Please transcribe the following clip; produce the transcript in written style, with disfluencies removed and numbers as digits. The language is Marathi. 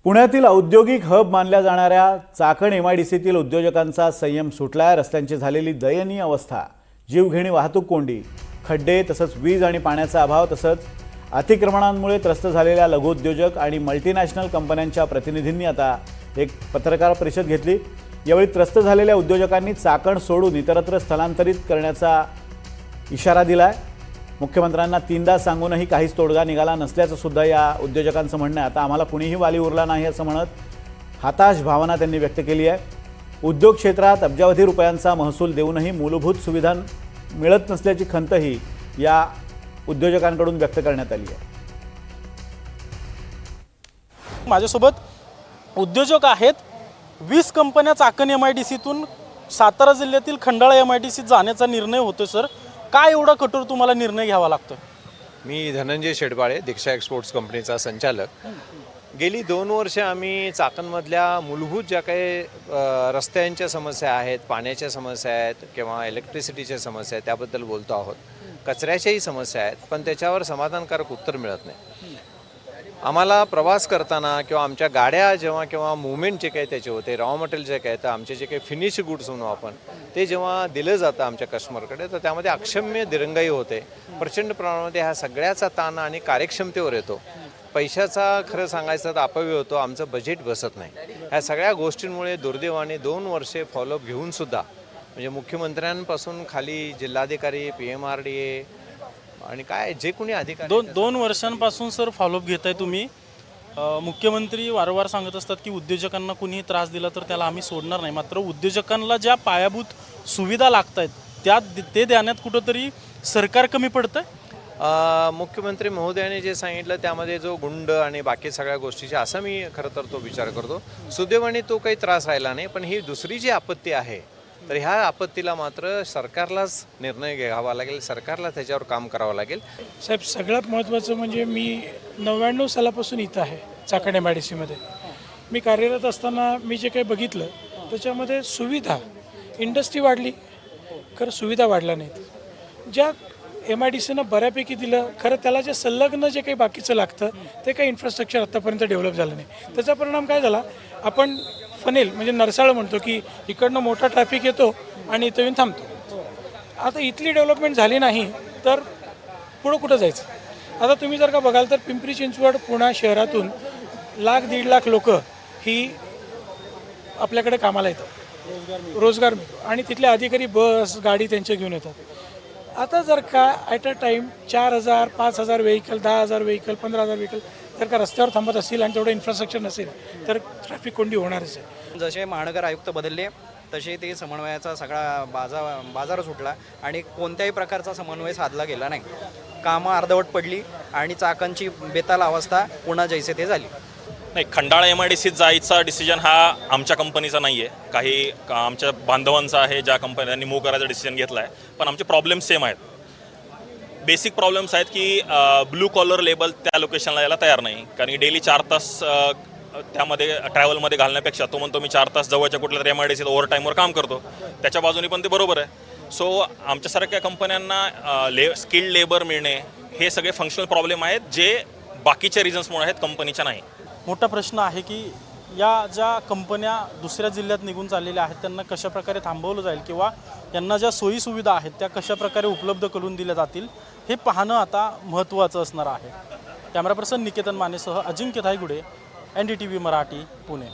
पुण्यातील औद्योगिक हब मानल्या जाणाऱ्या चाकण एमआयडीसीतील उद्योजकांचा संयम सुटलाय। रस्त्यांची झालेली दयनीय अवस्था, जीवघेणी वाहतूक कोंडी, खड्डे तसंच वीज आणि पाण्याचा अभाव तसंच अतिक्रमणांमुळे त्रस्त झालेल्या लघुउद्योजक आणि मल्टीनॅशनल कंपन्यांच्या प्रतिनिधींनी आता एक पत्रकार परिषद घेतली। यावेळी त्रस्त झालेल्या उद्योजकांनी चाकण सोडून इतरत्र स्थलांतरित करण्याचा इशारा दिलाय। मुख्यमंत्र्यांना तीनदा सांगूनही काहीच तोडगा निघाला नसल्याचं सुद्धा या उद्योजकांचं म्हणणं आहे। आता आम्हाला कुणीही वाली उरला नाही असं म्हणत हताश भावना त्यांनी व्यक्त केली आहे। उद्योग क्षेत्रात अब्जावधी रुपयांचा महसूल देऊनही मूलभूत सुविधा मिळत नसल्याची खंतही या उद्योजकांकडून व्यक्त करण्यात आली आहे। माझ्यासोबत उद्योजक आहेत। 20 कंपन्या चाकण एमआयडीसीतून सातारा जिल्ह्यातील खंडाळा एमआयडीसीत जाण्याचा निर्णय होतो। सर, काय एवढा कठोर तुम्हाला निर्णय घ्यावा लागतो? मी धनंजय शेडबाळे, दीक्षा एक्सपोर्ट्स कंपनीचा संचालक। गेली 2 वर्षे आम्ही चाकणमधल्या मूलभूत ज्या काही रस्त्यांच्या समस्या आहेत, पाण्याच्या समस्या आहेत किंवा इलेक्ट्रिसिटीच्या समस्या आहेत त्याबद्दल बोलतो आहोत। कचऱ्याच्याही समस्या आहेत, पण त्याच्यावर समाधानकारक उत्तर मिळत नाही। आम्हाला प्रवास करताना किंवा आमच्या गाड्या जेव्हा किंवा मुवमेंट जे काही त्याचे होते, रॉ मटेरियल जे काही तर आमचे जे काही फिनिश गुड्स म्हणू आपण, ते जेव्हा दिलं जातं आमच्या कस्टमरकडे तर त्यामध्ये अक्षम्य दिरंगाई होते। प्रचंड प्रमाणामध्ये ह्या सगळ्याचा ताण आणि कार्यक्षमतेवर येतो। पैशाचा खरं सांगायचं तर अपव्यय होतो, आमचं बजेट बसत नाही। ह्या सगळ्या गोष्टींमुळे दुर्दैवाने 2 वर्षे फॉलोअप घेऊनसुद्धा म्हणजे मुख्यमंत्र्यांपासून खाली जिल्हाधिकारी, PMRDA आणि काय जे कोणी अधिकारी दोन वर्षांपासून सर फॉलोअप घेताय तुम्ही। मुख्यमंत्री वारंवार सांगत असतात की उद्योजकांना कुणीही त्रास दिला तर त्याला आम्ही सोडणार नाही। मात्र उद्योजकांना ज्या पायाभूत सुविधा लागत आहेत ते देण्यात कुठंतरी सरकार कमी पडतंय। मुख्यमंत्री महोदयाने जे सांगितलं त्यामध्ये जो गुंड आणि बाकी सगळ्या गोष्टीचे असं मी खरं तर तो विचार करतो। सुदैवाने तो काही त्रास राहिला नाही, पण ही दुसरी जी आपत्ती आहे तर ह्या आपत्तीला मात्र सरकारलाच निर्णय घ्यावा लागेल, सरकारला त्याच्यावर काम करावं लागेल। साहेब, सगळ्यात महत्त्वाचं म्हणजे मी 99 सालापासून इथं आहे चाकण एमआयडीसीमध्ये। मी कार्यरत असताना मी जे काही बघितलं त्याच्यामध्ये सुविधा, इंडस्ट्री वाढली खरं सुविधा वाढल्या नाहीत। ज्या MIDCनं बऱ्यापैकी दिलं खरं, त्याला जे संलग्न जे काही बाकीचं लागतं ते काही इन्फ्रास्ट्रक्चर आत्तापर्यंत डेव्हलप झालं नाही। त्याचा परिणाम काय झाला, आपण फनेल म्हणजे नरसाळ म्हणतो की इकडनं मोठा ट्रॅफिक येतो आणि इथं येऊन थांबतो। आता इथली डेव्हलपमेंट झाली नाही तर पुढं कुठं जायचं? आता तुम्ही जर का बघाल तर पिंपरी चिंचवड पुणे शहरातून 1-1.5 लाख लोक ही आपल्याकडे कामाला येतात, रोजगार मिळतो आणि तिथले अधिकारी बस गाडी त्यांचे घेऊन येतात। आता जर का at a time 4,000, 5,000 vehicle, 10,000 vehicle, 15,000 vehicle जर का रस्त्यावर थांबत असतील आणि तेवढं इन्फ्रास्ट्रक्चर नसेल तर ट्रॅफिक कोंडी होणारच आहे। जसे महानगर आयुक्त बदलले तसे ते समन्वयाचा सगळा बाजार सुटला आणि कोणत्याही प्रकारचा समन्वय साधला गेला नाही। कामं अर्धवट पडली आणि चाकणची बेताल अवस्था पुन्हा जैसे ते झाली। नाही, खंडाळा MIDCत जायचा डिसिजन हा आमच्या कंपनीचा नाही आहे, काही आमच्या बांधवांचा आहे ज्या कंपन्यांनी मूव्ह करायचा डिसिजन घेतला आहे। पण आमचे प्रॉब्लेम सेम आहेत, बेसिक प्रॉब्लेम्स आहेत की ब्लू कॉलर लेबल त्या लोकेशनला यायला तयार नाही, कारण की डेली 4 तास त्यामध्ये ट्रॅव्हलमध्ये घालण्यापेक्षा तो म्हणतो मी 4 तास जवळच्या कुठल्या तरी MIDCत ओव्हरटाईमवर काम करतो, त्याच्या बाजूने पण ते बरोबर आहे। सो आमच्यासारख्या कंपन्यांना स्किल्ड लेबर मिळणे हे सगळे फंक्शनल प्रॉब्लेम आहेत जे बाकीच्या रिझन्समुळे आहेत, कंपनीच्या नाही। मोठा प्रश्न आहे की या ज्या कंपन्या दुसऱ्या जिल्ह्यात निघून चाललेल्या आहेत त्यांना कशा प्रकारे थांबवलं जाईल किंवा यांना ज्या सोयीसुविधा आहेत त्या कशा प्रकारे उपलब्ध करून दिल्या जातील हे पाहणं आता महत्त्वाचं असणार आहे। कॅमेरा पर्सन निकेतन मानेसह अजिंक्य धायगुडे, NDTV मराठी, पुणे।